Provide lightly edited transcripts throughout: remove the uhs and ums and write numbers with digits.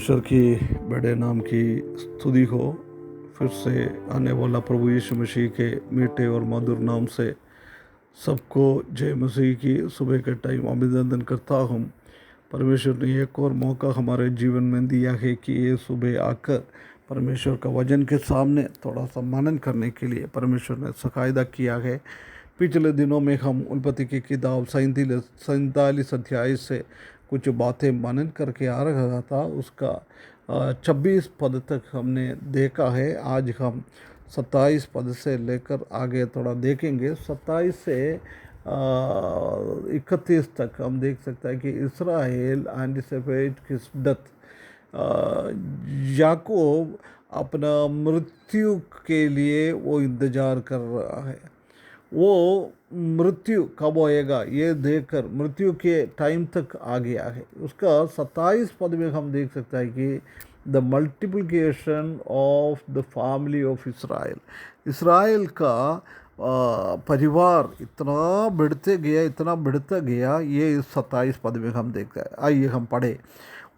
परमेश्वर की बड़े नाम की स्तुति हो। फिर से आने वाला प्रभु यीशु मसीह के मीठे और मधुर नाम से सबको जय मसीह की सुबह के टाइम अभिनंदन करता हूँ। परमेश्वर ने एक और मौका हमारे जीवन में दिया है कि ये सुबह आकर परमेश्वर का वचन के सामने थोड़ा सा मनन करने के लिए परमेश्वर ने सकायदा किया है। पिछले दिनों में हम उत्पत्ति की किताब 47 अध्याय से कुछ बातें मनन करके आ रहा था। उसका 26 पद तक हमने देखा है। आज हम 27 पद से लेकर आगे थोड़ा देखेंगे। 27 से 31 तक हम देख सकते हैं कि इसराइल एंड सेफेट की शिद्दत। याकूब अपना मृत्यु के लिए वो इंतज़ार कर रहा है। वो मृत्यु कब होएगा ये देखकर मृत्यु के टाइम तक आ गया है। उसका 27 पद में हम देख सकते हैं कि the multiplication of the family of Israel. Israel का परिवार इतना बढ़ता गया ये इस 27 पद में हम देखते हैं। आइए हम पढ़े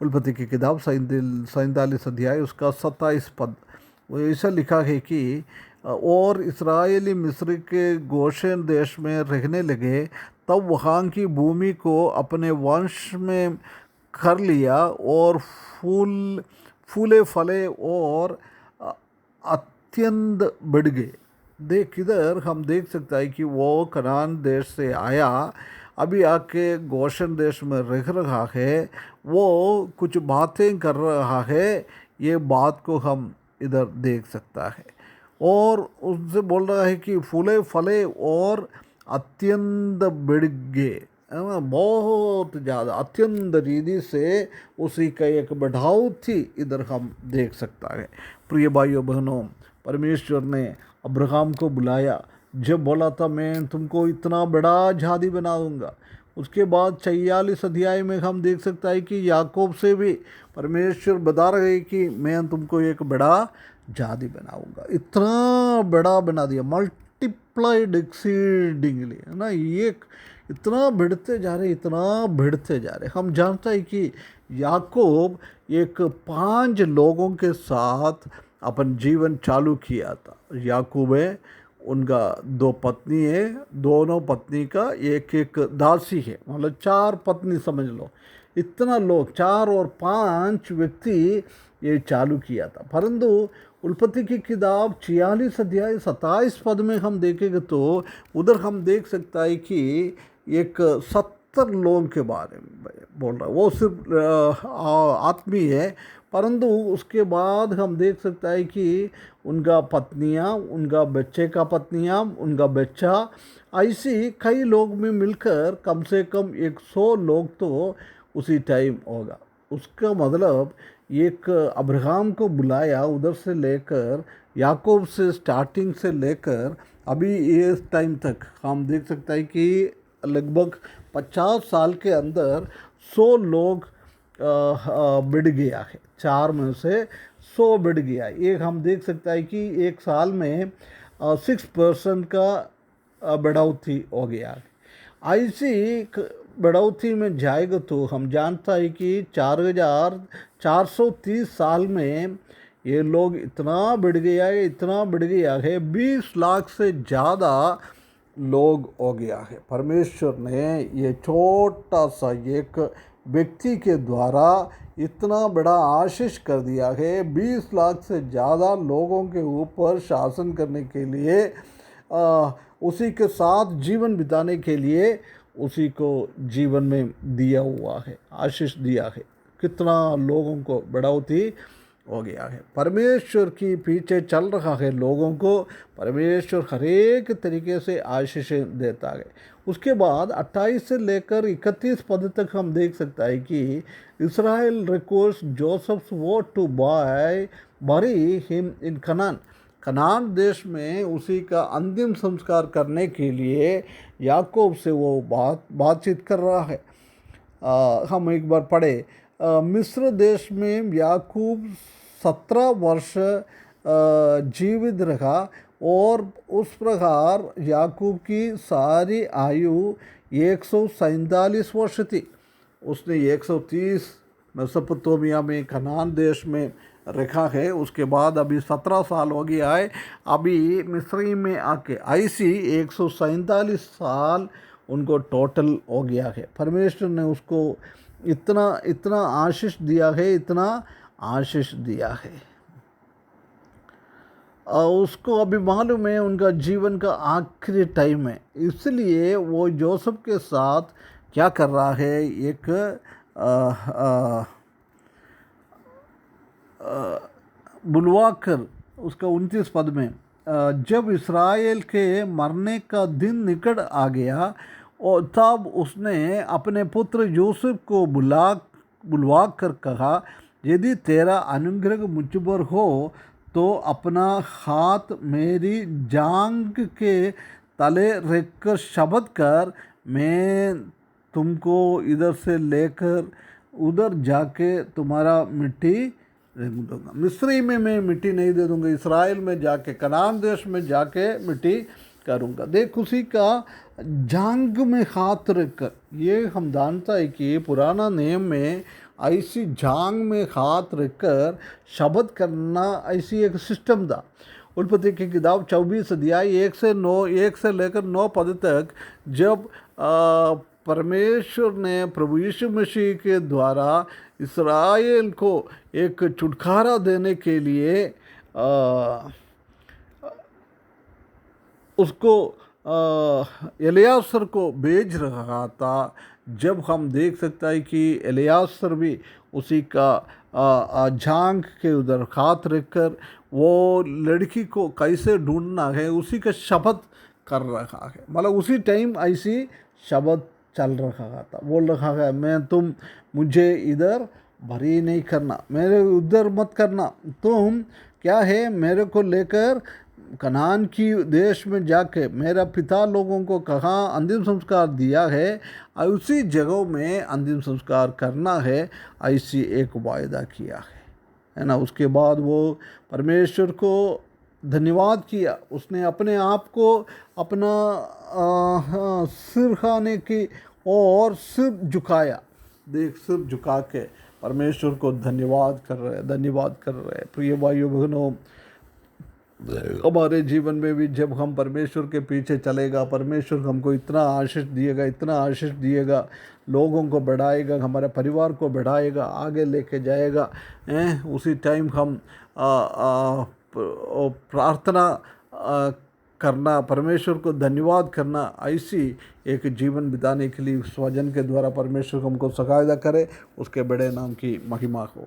उत्पत्ति की किताब 47 अध्याय उसका 27 पद। वो ऐसा लिखा है कि और इसराइली मिस्र के गोशेन देश में रहने लगे, तब वहाँ की भूमि को अपने वंश में कर लिया और फूले फले और अत्यंत बढ़ गए। देख इधर हम देख सकते हैं कि वो कनान देश से आया, अभी आके गोशेन देश में रह रहा है, वो कुछ बातें कर रहा है। ये बात को हम इधर देख सकता है और उससे बोल रहा है कि फूले फले और अत्यंत बढ़ गए। बहुत ज़्यादा अत्यंत रीति से उसी का एक बढ़ावती इधर हम देख सकता है। प्रिय भाइयों बहनों, परमेश्वर ने अब्राहम को बुलाया, जब बोला था मैं तुमको इतना बड़ा जाति बना दूंगा। उसके बाद 46 अध्याय में हम देख सकता है कि याकूब से भी परमेश्वर बता रहे कि मैं तुमको एक बड़ा जाति बनाऊंगा। इतना बड़ा बना दिया, मल्टीप्लाइड एक्सीडिंगली, है ना। ये इतना बढ़ते जा रहे। हम जानते हैं कि याकूब एक 5 लोगों के साथ अपन जीवन चालू किया था। याकूब है, उनका 2 पत्नी है, दोनों पत्नी का एक दासी है, मतलब 4 पत्नी समझ लो। इतना लोग 4 और 5 व्यक्ति ये चालू किया था। परंतु उत्पत्ति की किताब 46 अध्याय 27 पद में हम देखेंगे तो उधर हम देख सकता है कि एक 70 लोगों के बारे में बोल रहा है। वो सिर्फ आत्मीय है, परंतु उसके बाद हम देख सकता है कि उनका पत्नियां, उनका बच्चे का पत्नियां, उनका बच्चा, ऐसी कई लोग में मिलकर कम से कम 100 लोग तो उसी टाइम होगा। उसका मतलब एक अब्राहम को बुलाया, उधर से लेकर याकूब से स्टार्टिंग से लेकर अभी ये टाइम तक हम देख सकते हैं कि लगभग 50 साल के अंदर 100 लोग बढ़ गया है। 4 में से 100 बढ़ गया। एक हम देख सकता है कि एक साल में 6% का बढ़ोतरी हो गया। ऐसी बढ़ोतरी में जाएगा तो हम जानता है कि 4430 साल में ये लोग इतना बढ़ गया है 20 लाख से ज़्यादा लोग हो गया है। परमेश्वर ने ये छोटा सा एक व्यक्ति के द्वारा इतना बड़ा आशीष कर दिया है। 20 लाख से ज़्यादा लोगों के ऊपर शासन करने के लिए, उसी के साथ जीवन बिताने के लिए उसी को जीवन में दिया हुआ है, आशीष दिया है। कितना लोगों को बढ़ोतरी हो गया है। परमेश्वर की पीछे चल रहा है लोगों को परमेश्वर हर एक तरीके से आशीषें देता है। उसके बाद 28 से लेकर 31 पद तक हम देख सकता है कि Israel request Joseph's vote to bury him in Canaan देश में उसी का अंतिम संस्कार करने के लिए याकूब से वो बातचीत कर रहा है। हम एक बार पढ़े। मिस्र देश में याकूब 17 वर्ष जीवित रहा और उस प्रकार याकूब की सारी आयु 147 वर्ष थी। उसने 130 मेसोपोटामिया में कनान देश में रखा है। उसके बाद अभी 17 साल हो गया है। अभी मिस्र में आके ऐसी 147 साल उनको टोटल हो गया है। परमेश्वर ने उसको इतना इतना आशीष दिया है, इतना आशीष दिया है। उसको अभी मालूम है उनका जीवन का आखिरी टाइम है, इसलिए वो जोसेफ के साथ क्या कर रहा है, एक बुलवाकर उसका 29 पद में जब इस्राएल के मरने का दिन निकट आ गया और तब उसने अपने पुत्र यूसुफ को बुलवा कर कहा, यदि तेरा अनुग्रह मुझ पर हो तो अपना हाथ मेरी जांघ के तले रखकर शपथ कर, मैं तुमको इधर से लेकर उधर जाके तुम्हारा मिट्टी रख दूंगा। मिस्री में मैं मिट्टी नहीं दे दूंगा, इसराइल में जाके कनान देश में जाके मिट्टी करूंगा। देख उसी का जांग में हाथ रखकर, ये हम जानता है कि पुराना नियम में ऐसी जांग में हाथ रखकर शपथ करना ऐसी एक सिस्टम था। उत्पत्ति की किताब 24 अध्याय 1 से लेकर 9 पद तक जब परमेश्वर ने प्रभु यीशु मसीह के द्वारा इस्राएल को एक छुटकारा देने के लिए उसको एलियासर को भेज रहा था, जब हम देख सकते हैं कि एलियासर भी उसी का जांघ के उधर हाथ रखकर वो लड़की को कैसे ढूंढना है उसी का शपथ कर रहा है। मतलब उसी टाइम ऐसी शपथ चल रहा था, बोल रहा है मैं मुझे इधर भरी नहीं करना, मेरे उधर मत करना, तुम क्या है मेरे को लेकर कनान की देश में जाके मेरा पिता लोगों को कहाँ अंतिम संस्कार दिया है उसी जगह में अंतिम संस्कार करना है, ऐसी एक वायदा किया है ना। उसके बाद वो परमेश्वर को धन्यवाद किया, उसने अपने आप को अपना सिर खाने की और सिर झुकाया। देख सिर झुका के परमेश्वर को धन्यवाद कर रहे। प्रिय भाइयों बहनों, हमारे जीवन में भी जब हम परमेश्वर के पीछे चलेगा, परमेश्वर हमको इतना आशीष दिएगा, लोगों को बढ़ाएगा, हमारे परिवार को बढ़ाएगा, आगे लेके जाएगा। उसी टाइम हम प्रार्थना करना, परमेश्वर को धन्यवाद करना, ऐसी एक जीवन बिताने के लिए स्वजन के द्वारा परमेश्वर हमको सहायता करे, उसके बड़े नाम की महिमा हो।